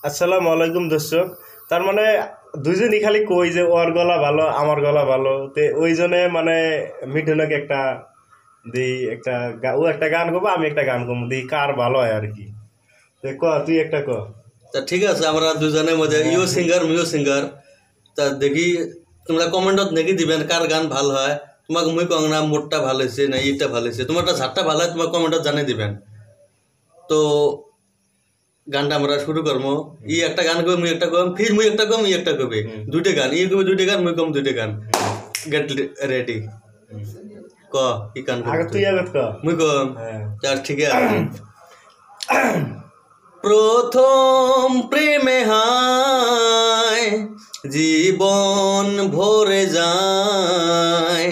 আসসালামু আলাইকুম দর্শক। তার মানে দুইজনই খালি কই যে ওর গলা ভালো আমার গলা ভালো, তে ওই জন্য মানে মিঠুনকে একটা দিই, ও একটা গান গাবো আমি একটা গান গাবো, দিই কার ভালো হয় আর কি। তে ক তুই একটা ক। তা ঠিক আছে, আমরা দুজনের মধ্যে ইউ সিঙ্গার মিউ সিঙ্গার। তা দেখি তোমরা কমেন্টত দেখি দিবেন কার গান ভাল হয়। তোমাকে মুই কং না মোটটা ভালো হয়েছে না ইটা ভালো হয়েছে, তোমারটা ঝাড়টা ভালো হয় তোমার কমেন্টত জানিয়ে দিবেন। তো গানটা আমরা শুরু করবো। ই একটা গান করবো, মুই একটা কম, ফির মুই একটা কম, ই একটা কবে, দুইটা গান, ই কবে দুইটা গান, মুই কম দুইটা গান। Get ready. ক কি গান আগে তুই আগে ক। মুই কম। হ্যাঁ চার ঠিক আছে। প্রথম প্রেমে হায় জীবন ভরে যায়,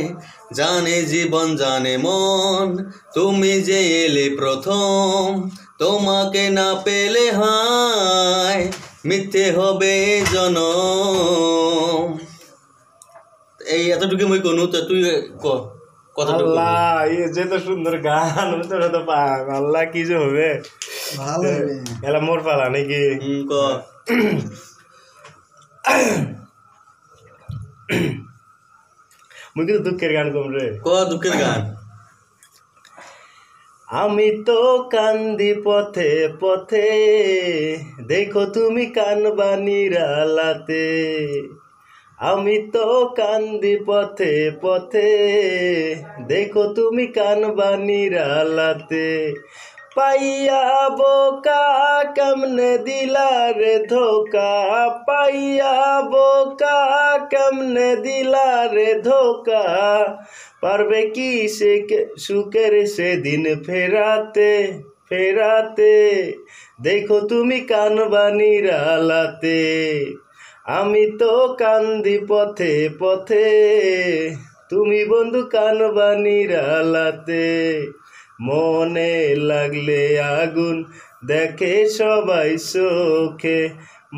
জানে জীবন জানে মন, তুমি যে এলে প্রথম, তোমাকে না পেলে হায় মিথ্যে হবে জনম। এই এতটুকু মুই কোন, তো তুই ক কতটুকু। আল্লাহ যে তো সুন্দর গান, তোরা তো পাক। আল্লাহ কি যে হবে, ভালো হবে। এলা মোর পালা নাকি? ক মুই কিন্তু দুঃখের গান কম রে। ক দুঃখের গান। আমি তো কান্দি পথে পথে, দেখো তুমি কানবা নিরালাতে। আমি তো কান্দি পথে পথে, দেখো তুমি কানবা নিরালাতে। পাইয়া বোকা কেমনে দিলা রে ধোকা, পাইয়া বোকা কেমনে দিলা রে ধোকা। পারবে কি সে সুখের সেদিন ফেরাতে ফেরাতে, দেখো তুমি কানবা নিরালাতে। আমি তো কান্দি পথে পথে, তুমি বন্ধু কানবা নিরালাতে। মনে লাগলে আগুন দেখে সবাই চোখে,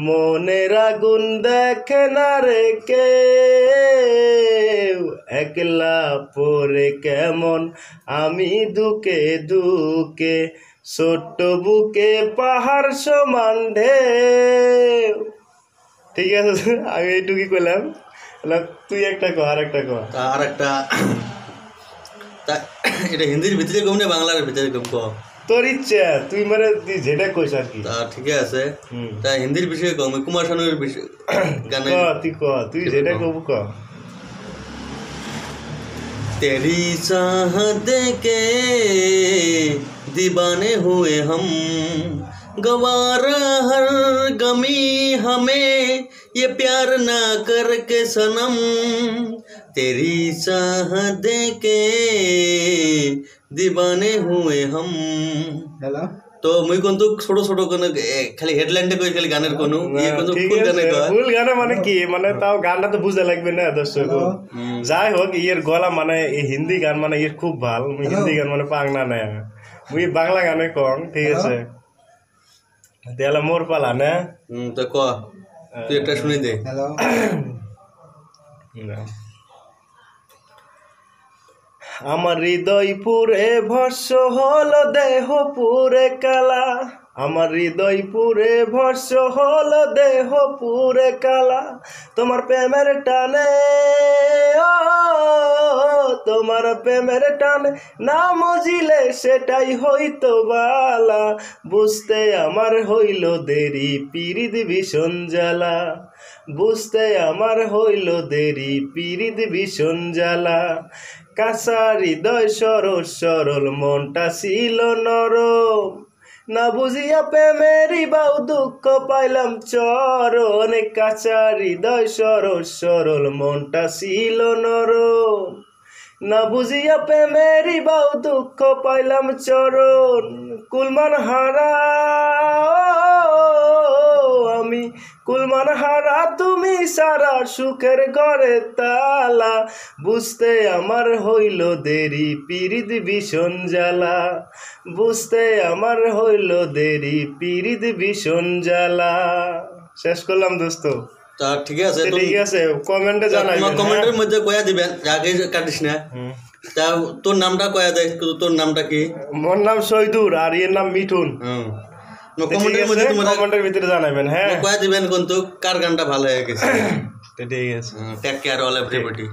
মনের আগুন দেখে না রে কেউ। একলা পরে কেমন আমি দুকে দুকে, ছোট্ট বুকে পাহাড় সমান ঢেউ। ঠিক আছে, আমি এইটুকুই করলাম। তুই একটা কর আর একটা কর। আর একটা, তা এটা হিন্দির ভিতরে কম না বাংলার ভিতরে কম ক? তোর ইচ্ছা, তুই মানে তুই যেটা কইস আর কি। তা ঠিক আছে, তা হিন্দির বিষয়ে কম, কুমার শানুর বিষয় গানে। তুই যেটা কব ক। तेरी चाहत के दीवाने हुए हम, गवारा हर गमी हमें ये प्यार ना करके सनम। तेरी चाहत के दीवाने हुए हम। হ্যালো তো মুই কিন্তু ছোট ছোট কোন খালি হেডলাইনটা কই, খালি গানের কোন ইয়ে কিন্তু ফুল গানে কয়। ফুল গানে মানে কি, মানে তাও গানটা তো বুঝা লাগবে না দর্শক। যাই হোক, ইয়ের গলা মানে এই হিন্দি গান মানে ইয়ের খুব ভাল। হিন্দি গান মানে পাংনা না, মুই বাংলা গানে কম। ঠিক আছে, তাহলে মোর পালা না। তো ক তুই একটা শুনি দে। হ্যালো আমার হৃদয় পুরে ভস্য হলো দেহ পুরে কালা, আমার হৃদয় পুরে ভস্য হলো দেহ পুরে কালা। তোমার প্রেমের টানে ও, তোমার প্রেমের টানে না মজিলে সেটাই হইতো বালা। বুঝতে আমার হইল দেরি পিরিত ভীষণ জ্বালা, বুঝতে আমার হইল দেরি পিরিত ভীষণ জ্বালা। কাঁচা হৃদয় সরল সরল মনটা ছিল নরম, না বুঝিয়া প্রেমেরই বাউ দুঃখ পাইলাম চরণ। কাঁচা হৃদয় সরল সরল মনটা ছিল নরম, না বুঝিয়া প্রেমেরই বাউ দুঃখ পাইলাম চরণ। কুলমান হারা আমি, কুলমান হারা তুমি সারা সুখের ঘরে তালা। বুঝতে আমার হইল দেরি পিরিত ভীষণ জ্বালা, বুঝতে আমার হইল দেরি পিরিত ভীষণ জ্বালা। শেষ করলাম দোস্ত। তা ঠিক আছে, ঠিক আছে, কমেন্টে জানাইবেন। কমেন্টের মধ্যে কয়া দিবেন, আগে কাটিস না। তা তোর নামটা কয়া দেয়, তোর নামটা কি? মোর নাম শহীদুর আর এর নাম মিঠুন। কমেন্টের মধ্যে তোমরা কমেন্টের ভিতরে জানাবেন হ্যাঁ কয়ে দিবেন কিন্তু কার গানটা ভালো হয়ে গেছে তো ঠিক আছে টেক কেয়ার অল এভরিবডি